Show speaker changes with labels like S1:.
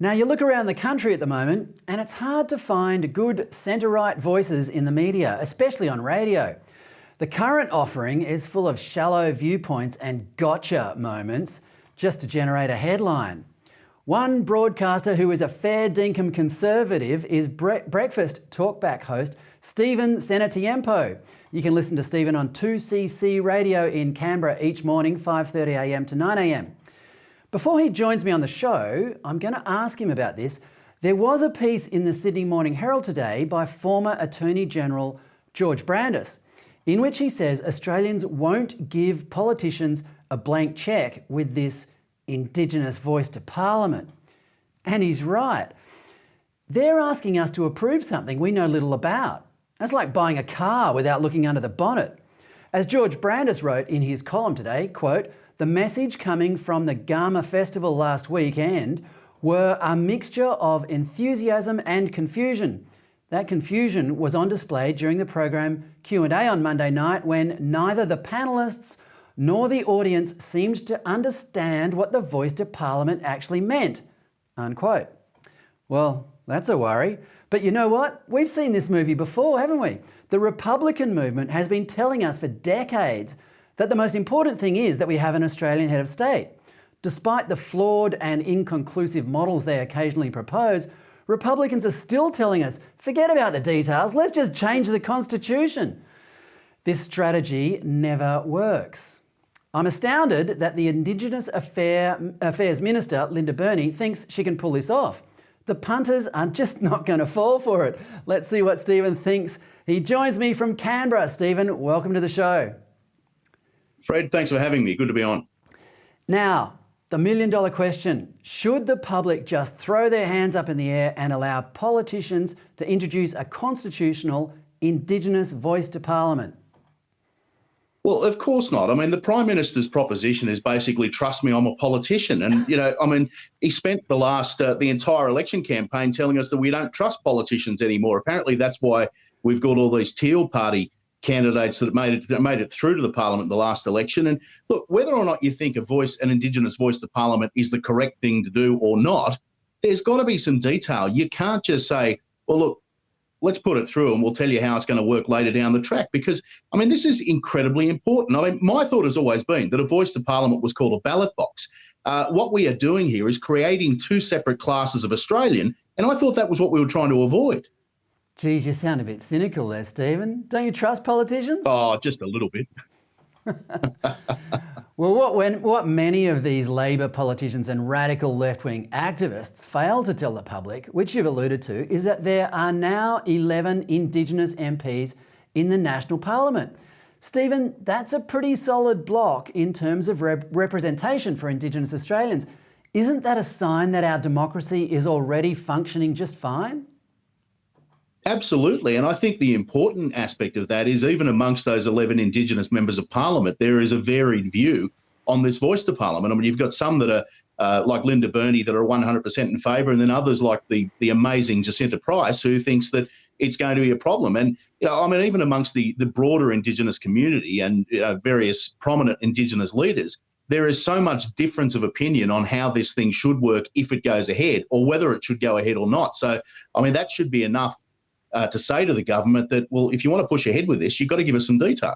S1: Now, you look around the country at the moment and it's hard to find good centre-right voices in the media, especially on radio. The current offering is full of shallow viewpoints and gotcha moments just to generate a headline. One broadcaster who is a fair dinkum conservative is Breakfast Talkback host Stephen Cenatiempo. You can listen to Stephen on 2CC Radio in Canberra each morning, 5:30am to 9am. Before he joins me on the show, I'm going to ask him about this. There was a piece in the Sydney Morning Herald today by former Attorney General George Brandis, in which he says Australians won't give politicians a blank cheque with this Indigenous voice to Parliament. And he's right. They're asking us to approve something we know little about. That's like buying a car without looking under the bonnet. As George Brandis wrote in his column today, quote, "The message coming from the Gama Festival last weekend were a mixture of enthusiasm and confusion. That confusion was on display during the program Q&A on Monday night when neither the panellists nor the audience seemed to understand what the voice to Parliament actually meant," unquote. Well, that's a worry. But you know what? We've seen this movie before, haven't we? The Republican movement has been telling us for decades that the most important thing is that we have an Australian head of state. Despite the flawed and inconclusive models they occasionally propose, Republicans are still telling us, forget about the details, let's just change the Constitution. This strategy never works. I'm astounded that the Indigenous Affairs Minister, Linda Burney, thinks she can pull this off. The punters are just not going to fall for it. Let's see what Stephen thinks. He joins me from Canberra. Stephen, welcome to the show.
S2: Fred, thanks for having me. Good to be on.
S1: Now, the million-dollar question. Should the public just throw their hands up in the air and allow politicians to introduce a constitutional Indigenous voice to Parliament?
S2: Well, of course not. I mean, the Prime Minister's proposition is basically, trust me, I'm a politician. And, he spent the entire election campaign telling us that we don't trust politicians anymore. Apparently, that's why we've got all these Teal Party candidates that made it through to the Parliament in the last election. And look, whether or not you think an Indigenous voice to Parliament is the correct thing to do or not, there's got to be some detail. You can't just say, well, look, let's put it through and we'll tell you how it's going to work later down the track, because, this is incredibly important. My thought has always been that a voice to Parliament was called a ballot box. What we are doing here is creating two separate classes of Australian, and I thought that was what we were trying to avoid.
S1: Geez, you sound a bit cynical there, Stephen. Don't you trust politicians?
S2: Oh, just a little bit.
S1: Well, what many of these Labor politicians and radical left-wing activists fail to tell the public, which you've alluded to, is that there are now 11 Indigenous MPs in the National Parliament. Stephen, that's a pretty solid block in terms of representation for Indigenous Australians. Isn't that a sign that our democracy is already functioning just fine?
S2: Absolutely. And I think the important aspect of that is even amongst those 11 Indigenous members of Parliament, there is a varied view on this voice to Parliament. You've got some that are like Linda Burney that are 100% in favour, and then others like the amazing Jacinta Price who thinks that it's going to be a problem. And, even amongst the broader Indigenous community and various prominent Indigenous leaders, there is so much difference of opinion on how this thing should work if it goes ahead or whether it should go ahead or not. So, that should be enough to say to the government that, well, if you want to push ahead with this, you've got to give us some detail.